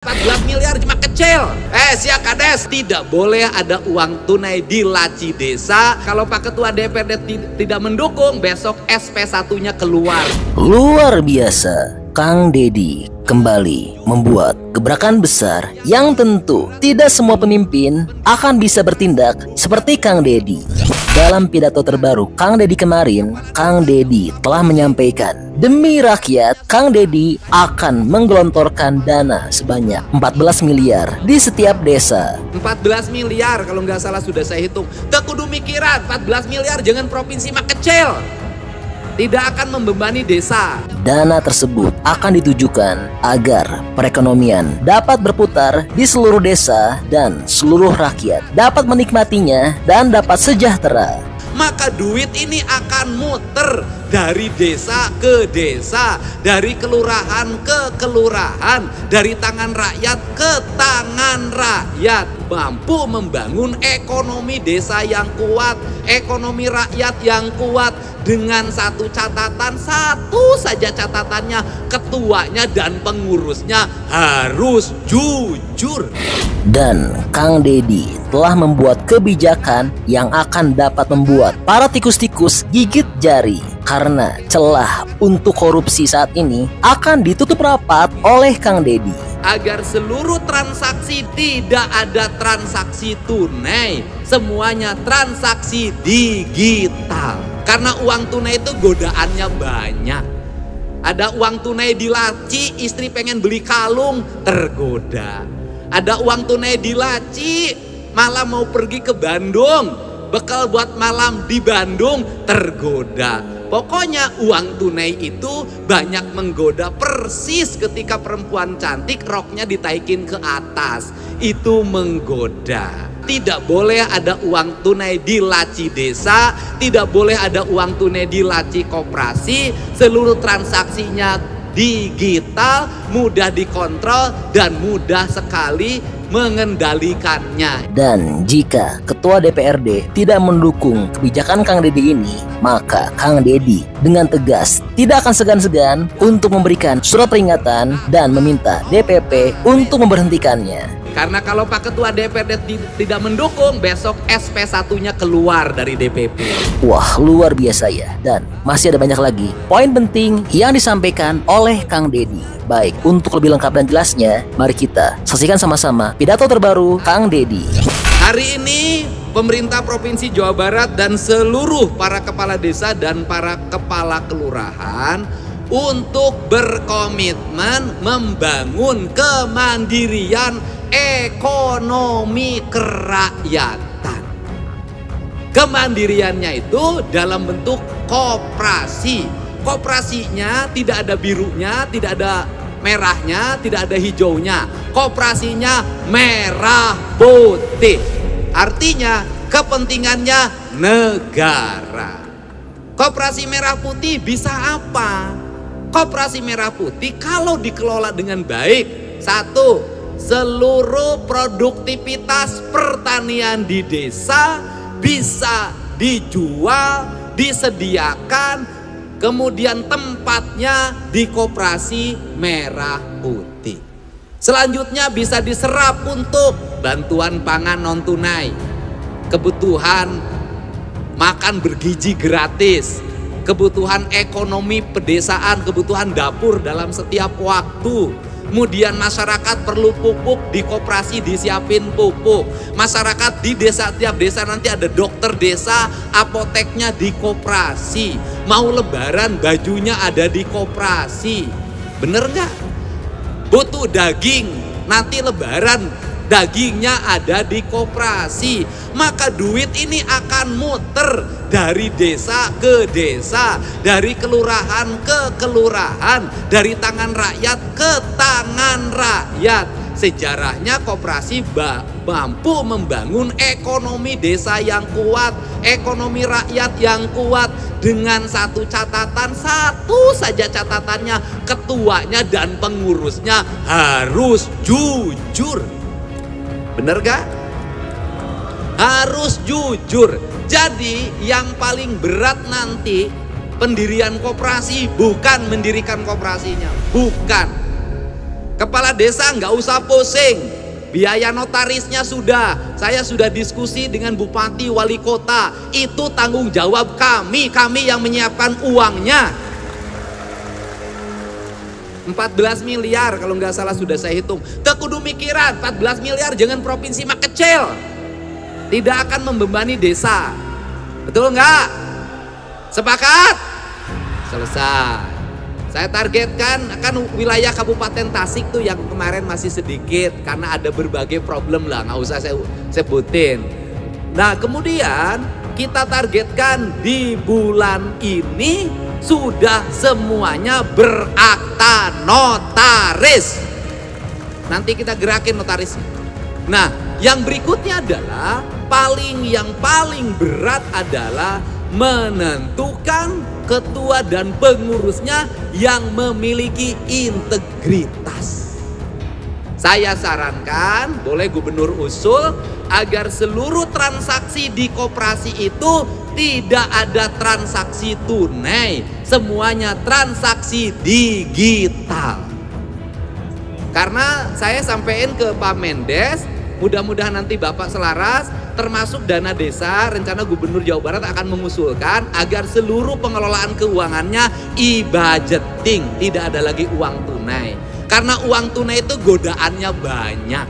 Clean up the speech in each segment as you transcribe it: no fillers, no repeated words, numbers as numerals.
14 miliar cuma kecil. Siap Kades, tidak boleh ada uang tunai di laci desa. Kalau Pak Ketua DPRD tidak mendukung, besok SP1-nya keluar. Luar biasa, Kang Deddy kembali membuat gebrakan besar yang tentu tidak semua pemimpin akan bisa bertindak seperti Kang Deddy. Dalam pidato terbaru Kang Deddy kemarin, Kang Deddy telah menyampaikan demi rakyat, Kang Deddy akan menggelontorkan dana sebanyak 14 miliar di setiap desa. 14 miliar kalau nggak salah sudah saya hitung. Kudu mikiran 14 miliar jangan provinsi mah kecil. Tidak akan membebani desa. Dana tersebut akan ditujukan agar perekonomian dapat berputar di seluruh desa dan seluruh rakyat dapat menikmatinya dan dapat sejahtera. Maka duit ini akan muter dari desa ke desa, dari kelurahan ke kelurahan, dari tangan rakyat ke tangan rakyat. Mampu membangun ekonomi desa yang kuat, ekonomi rakyat yang kuat. Dengan satu catatan, satu saja catatannya, ketuanya dan pengurusnya harus jujur. Dan Kang Deddy telah membuat kebijakan yang akan dapat membuat para tikus-tikus gigit jari. Karena celah untuk korupsi saat ini akan ditutup rapat oleh Kang Deddy. Agar seluruh transaksi tidak ada transaksi tunai, semuanya transaksi digital. Karena uang tunai itu godaannya banyak. Ada uang tunai di laci, istri pengen beli kalung, tergoda. Ada uang tunai di laci, malah mau pergi ke Bandung, bekal buat malam di Bandung, tergoda. Pokoknya uang tunai itu banyak menggoda, persis ketika perempuan cantik roknya ditaikin ke atas. Itu menggoda. Tidak boleh ada uang tunai di laci desa, tidak boleh ada uang tunai di laci koperasi. Seluruh transaksinya digital, mudah dikontrol dan mudah sekali mengendalikannya. Dan jika Ketua DPRD tidak mendukung kebijakan Kang Deddy ini, maka Kang Deddy dengan tegas tidak akan segan-segan untuk memberikan surat peringatan dan meminta DPP untuk memberhentikannya. Karena kalau Pak Ketua DPRD tidak mendukung, besok SP1-nya keluar dari DPP. Wah, luar biasa ya. Dan masih ada banyak lagi poin penting yang disampaikan oleh Kang Deddy. Baik, untuk lebih lengkap dan jelasnya, mari kita saksikan sama-sama pidato terbaru Kang Deddy. Hari ini pemerintah Provinsi Jawa Barat dan seluruh para kepala desa dan para kepala kelurahan untuk berkomitmen membangun kemandirian ekonomi kerakyatan. Kemandiriannya itu dalam bentuk koperasi. Koperasinya tidak ada birunya, tidak ada merahnya, tidak ada hijaunya. Koperasinya merah putih. Artinya kepentingannya negara. Koperasi merah putih bisa apa? Koperasi merah putih kalau dikelola dengan baik, satu, seluruh produktivitas pertanian di desa bisa dijual, disediakan, kemudian tempatnya di koperasi merah putih. Selanjutnya bisa diserap untuk bantuan pangan non tunai, kebutuhan makan bergizi gratis, kebutuhan ekonomi pedesaan, kebutuhan dapur dalam setiap waktu. Kemudian masyarakat perlu pupuk, di koperasi disiapin pupuk. Masyarakat di desa, tiap desa nanti ada dokter desa, apoteknya di koperasi. Mau lebaran bajunya ada di koperasi. Bener nggak? Butuh daging, nanti lebaran dagingnya ada di koperasi. Maka duit ini akan muter dari desa ke desa, dari kelurahan ke kelurahan, dari tangan rakyat ke tangan rakyat. Sejarahnya koperasi mampu membangun ekonomi desa yang kuat, ekonomi rakyat yang kuat. Dengan satu catatan, satu saja catatannya, ketuanya dan pengurusnya harus jujur. Bener gak? Harus jujur. Jadi yang paling berat nanti pendirian koperasi bukan mendirikan koperasinya, bukan. Kepala desa nggak usah pusing. Biaya notarisnya sudah, saya sudah diskusi dengan bupati, wali kota. Itu tanggung jawab kami yang menyiapkan uangnya. 14 miliar kalau nggak salah sudah saya hitung. Tekudu mikiran 14 miliar jangan provinsi mah kecil. Tidak akan membebani desa. Betul nggak? Sepakat? Selesai. Saya targetkan kan wilayah Kabupaten Tasik tuh yang kemarin masih sedikit karena ada berbagai problem lah, nggak usah saya sebutin. Nah kemudian kita targetkan di bulan ini sudah semuanya berakta notaris. Nanti kita gerakin notarisnya. Nah yang berikutnya adalah yang paling berat adalah menentukan ketua dan pengurusnya yang memiliki integritas. Saya sarankan, boleh gubernur usul agar seluruh transaksi di koperasi itu tidak ada transaksi tunai, semuanya transaksi digital. Karena saya sampaikan ke Pak Mendes, mudah-mudahan nanti Bapak selaras, termasuk dana desa, rencana Gubernur Jawa Barat akan mengusulkan agar seluruh pengelolaan keuangannya e-budgeting, tidak ada lagi uang tunai. Karena uang tunai itu godaannya banyak.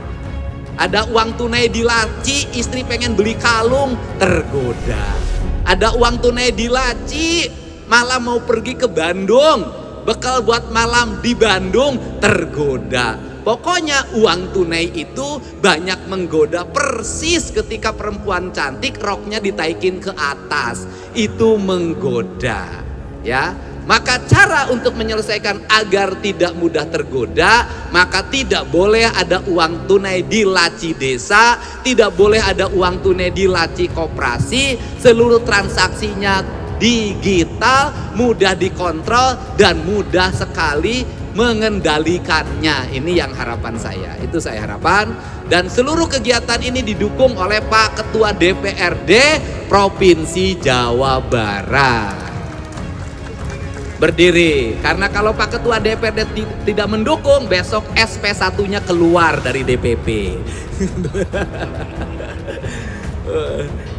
Ada uang tunai di laci, istri pengen beli kalung, tergoda. Ada uang tunai di laci, malah mau pergi ke Bandung, bekal buat malam di Bandung, tergoda. Pokoknya uang tunai itu banyak menggoda, persis ketika perempuan cantik roknya ditaikin ke atas. Itu menggoda, ya. Maka cara untuk menyelesaikan agar tidak mudah tergoda, maka tidak boleh ada uang tunai di laci desa, tidak boleh ada uang tunai di laci koperasi, seluruh transaksinya digital, mudah dikontrol dan mudah sekali mengendalikannya. Ini yang harapan saya, itu saya harapkan. Dan seluruh kegiatan ini didukung oleh Pak Ketua DPRD Provinsi Jawa Barat. Berdiri, karena kalau Pak Ketua DPRD tidak mendukung, besok SP1-nya keluar dari DPP.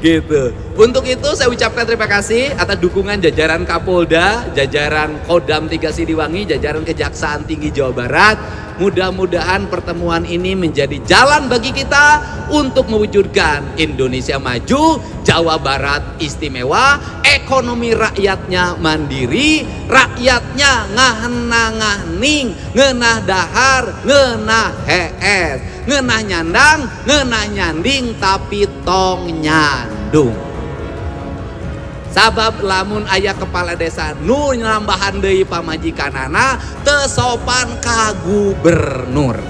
Gitu. Untuk itu saya ucapkan terima kasih atas dukungan jajaran Kapolda, jajaran Kodam 3 Siliwangi, jajaran Kejaksaan Tinggi Jawa Barat. Mudah-mudahan pertemuan ini menjadi jalan bagi kita untuk mewujudkan Indonesia maju, Jawa Barat istimewa, ekonomi rakyatnya mandiri, rakyatnya ngahena-ngahning, ngenah dahar, ngenah hees, ngenah nyandang, ngenah nyanding, tapi tong nyandung. Sabab lamun aya kepala desa nu nambahan deui pamajikanana teu sopan ka gubernur.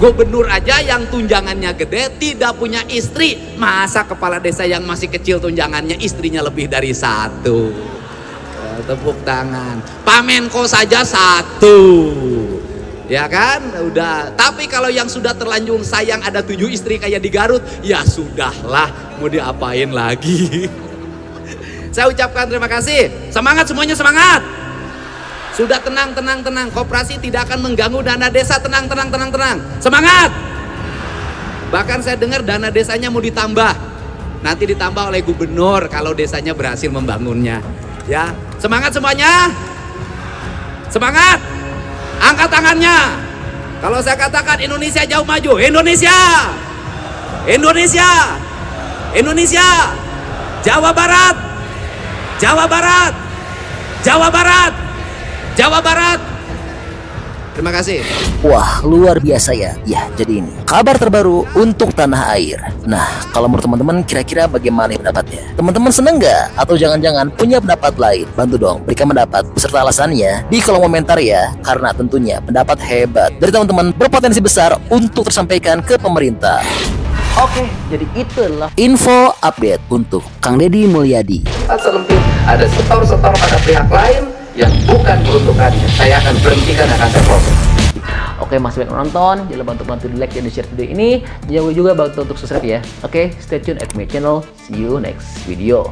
Gubernur aja yang tunjangannya gede tidak punya istri, masa kepala desa yang masih kecil tunjangannya istrinya lebih dari satu? Tepuk tangan. Pak Menko saja satu, ya kan? Udah. Tapi kalau yang sudah terlanjur sayang ada 7 istri kayak di Garut, ya sudahlah, mau diapain lagi? Saya ucapkan terima kasih. Semangat semuanya, semangat. Sudah tenang. Koperasi tidak akan mengganggu dana desa. Tenang. Semangat. Bahkan saya dengar dana desanya mau ditambah. Nanti ditambah oleh gubernur kalau desanya berhasil membangunnya. Ya, semangat semuanya. Semangat. Angkat tangannya. Kalau saya katakan Indonesia jauh maju, Indonesia. Jawa Barat. Terima kasih. Wah, luar biasa ya. Ya, jadi ini kabar terbaru untuk tanah air. Nah, kalau menurut teman-teman kira-kira bagaimana pendapatnya? Teman-teman seneng nggak? Atau jangan-jangan punya pendapat lain? Bantu dong, berikan pendapat beserta alasannya di kolom komentar ya. Karena tentunya pendapat hebat dari teman-teman berpotensi besar untuk tersampaikan ke pemerintah. Oke, jadi itulah info update untuk Kang Deddy Mulyadi. Selempit, ada setor pada pihak lain yang bukan peruntukannya. Saya akan berhentikan, akan saya proses. Oke, masih banyak nonton, jangan lupa bantu di like dan di share video ini. Jangan lupa juga bantu untuk subscribe ya. Oke, stay tune at my channel. See you next video.